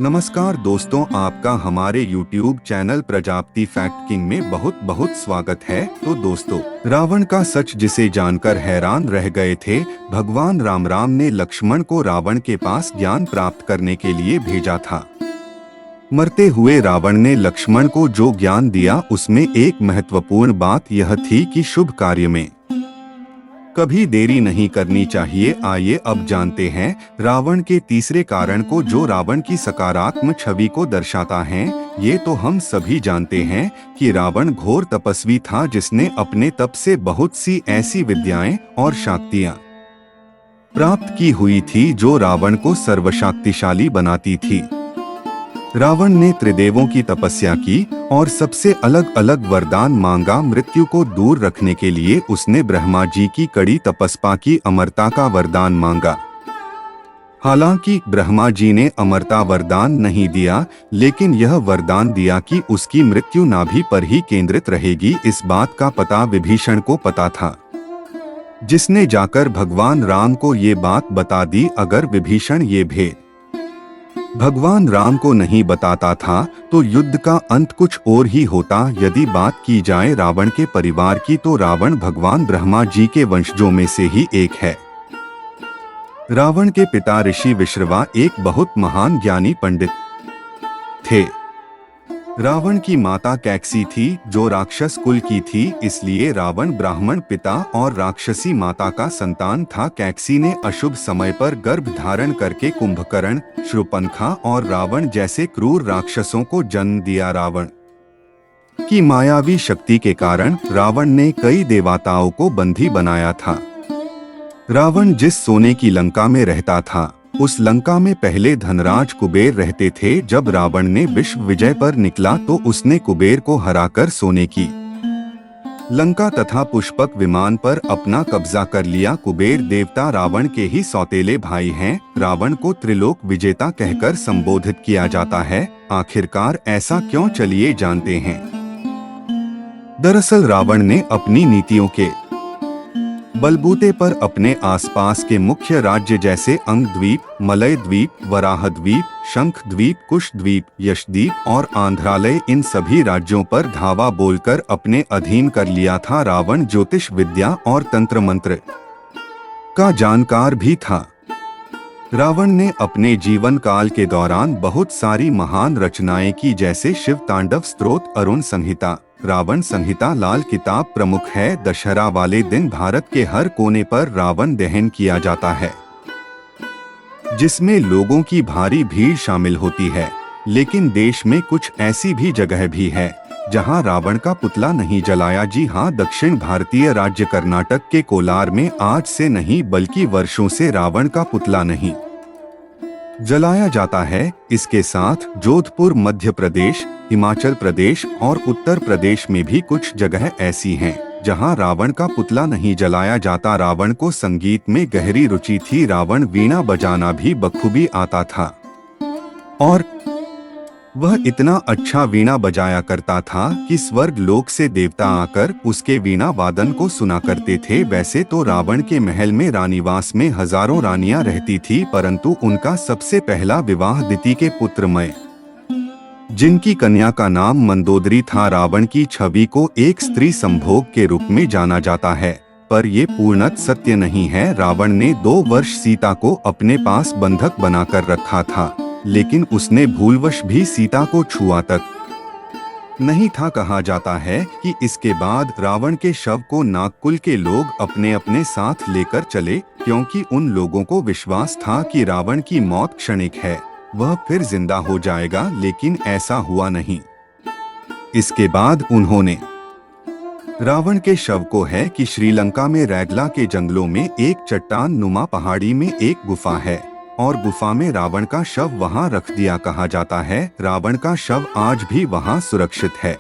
नमस्कार दोस्तों, आपका हमारे YouTube channel Prajapati fact king में बहुत बहुत स्वागत है। तो दोस्तों, रावण का सच जिसे जानकर हैरान रह गए थे, भगवान राम ने लक्ष्मण को रावण के पास ज्ञान प्राप्त करने के लिए भेजा था। मरते हुए रावण ने लक्ष्मण को जो ज्ञान दिया उसमें एक महत्वपूर्ण बात यह थी कि शुभ कार्य में कभी देरी नहीं करनी चाहिए। आइए अब जानते हैं रावण के तीसरे कारण को, जो रावण की सकारात्मक छवि को दर्शाता है। ये तो हम सभी जानते हैं कि रावण घोर तपस्वी था, जिसने अपने तप से बहुत सी ऐसी विद्याएं और शक्तियां प्राप्त की हुई थी जो रावण को सर्वशक्तिशाली बनाती थी। रावण ने त्रिदेवों की तपस्या की और सबसे अलग अलग वरदान मांगा। मृत्यु को दूर रखने के लिए उसने ब्रह्मा जी की कड़ी तपस्या की, अमरता का वरदान मांगा। हालांकि ब्रह्मा जी ने अमरता वरदान नहीं दिया, लेकिन यह वरदान दिया कि उसकी मृत्यु नाभि पर ही केंद्रित रहेगी। इस बात का पता विभीषण को पता था, जिसने जाकर भगवान राम को ये बात बता दी। अगर विभीषण ये भेद भगवान राम को नहीं बताता था तो युद्ध का अंत कुछ और ही होता। यदि बात की जाए रावण के परिवार की, तो रावण भगवान ब्रह्मा जी के वंशजों में से ही एक है। रावण के पिता ऋषि विश्रवा एक बहुत महान ज्ञानी पंडित थे। रावण की माता कैकसी थी, जो राक्षस कुल की थी, इसलिए रावण ब्राह्मण पिता और राक्षसी माता का संतान था। कैकसी ने अशुभ समय पर गर्भ धारण करके कुंभकर्ण, शूर्पणखा और रावण जैसे क्रूर राक्षसों को जन्म दिया। रावण की मायावी शक्ति के कारण रावण ने कई देवताओं को बंदी बनाया था। रावण जिस सोने की लंका में रहता था, उस लंका में पहले धनराज कुबेर रहते थे। जब रावण ने विश्व विजय पर निकला तो उसने कुबेर को हराकर सोने की लंका तथा पुष्पक विमान पर अपना कब्जा कर लिया। कुबेर देवता रावण के ही सौतेले भाई हैं। रावण को त्रिलोक विजेता कहकर संबोधित किया जाता है। आखिरकार ऐसा क्यों, चलिए जानते हैं। दरअसल रावण ने अपनी नीतियों के बलबूते पर अपने आसपास के मुख्य राज्य जैसे अंग द्वीप, मलय द्वीप, वराह द्वीप, शंख द्वीप, कुश द्वीप, यशद्वीप और आंध्रालय, इन सभी राज्यों पर धावा बोलकर अपने अधीन कर लिया था। रावण ज्योतिष विद्या और तंत्र मंत्र का जानकार भी था। रावण ने अपने जीवन काल के दौरान बहुत सारी महान रचनाएं की, जैसे शिव तांडव स्तोत्र, अरुण संहिता, रावण संहिता। लाल किताब प्रमुख है। दशहरा वाले दिन भारत के हर कोने पर रावण दहन किया जाता है, जिसमें लोगों की भारी भीड़ शामिल होती है। लेकिन देश में कुछ ऐसी भी जगह भी है जहां रावण का पुतला नहीं जलाया। जी हां, दक्षिण भारतीय राज्य कर्नाटक के कोलार में आज से नहीं बल्कि वर्षों से रावण का पुतला नहीं जलाया जाता है। इसके साथ जोधपुर, मध्य प्रदेश, हिमाचल प्रदेश और उत्तर प्रदेश में भी कुछ जगह ऐसी हैं जहां रावण का पुतला नहीं जलाया जाता। रावण को संगीत में गहरी रुचि थी। रावण वीणा बजाना भी बखूबी आता था और वह इतना अच्छा वीणा बजाया करता था कि स्वर्ग लोक से देवता आकर उसके वीणा वादन को सुना करते थे। वैसे तो रावण के महल में रानीवास में हजारों रानियां रहती थी, परंतु उनका सबसे पहला विवाह दिति के पुत्र मय, जिनकी कन्या का नाम मंदोदरी था। रावण की छवि को एक स्त्री संभोग के रूप में जाना जाता है, पर ये पूर्णतः सत्य नहीं है। रावण ने 2 वर्ष सीता को अपने पास बंधक बनाकर रखा था, लेकिन उसने भूलवश भी सीता को छुआ तक नहीं था। कहा जाता है कि इसके बाद रावण के शव को नागकुल के लोग अपने अपने साथ लेकर चले, क्योंकि उन लोगों को विश्वास था कि रावण की मौत क्षणिक है, वह फिर जिंदा हो जाएगा। लेकिन ऐसा हुआ नहीं। इसके बाद उन्होंने रावण के शव को है कि श्रीलंका में रैगला के जंगलों में एक चट्टान नुमा पहाड़ी में एक गुफा है और गुफा में रावण का शव वहां रख दिया। कहा जाता है रावण का शव आज भी वहां सुरक्षित है।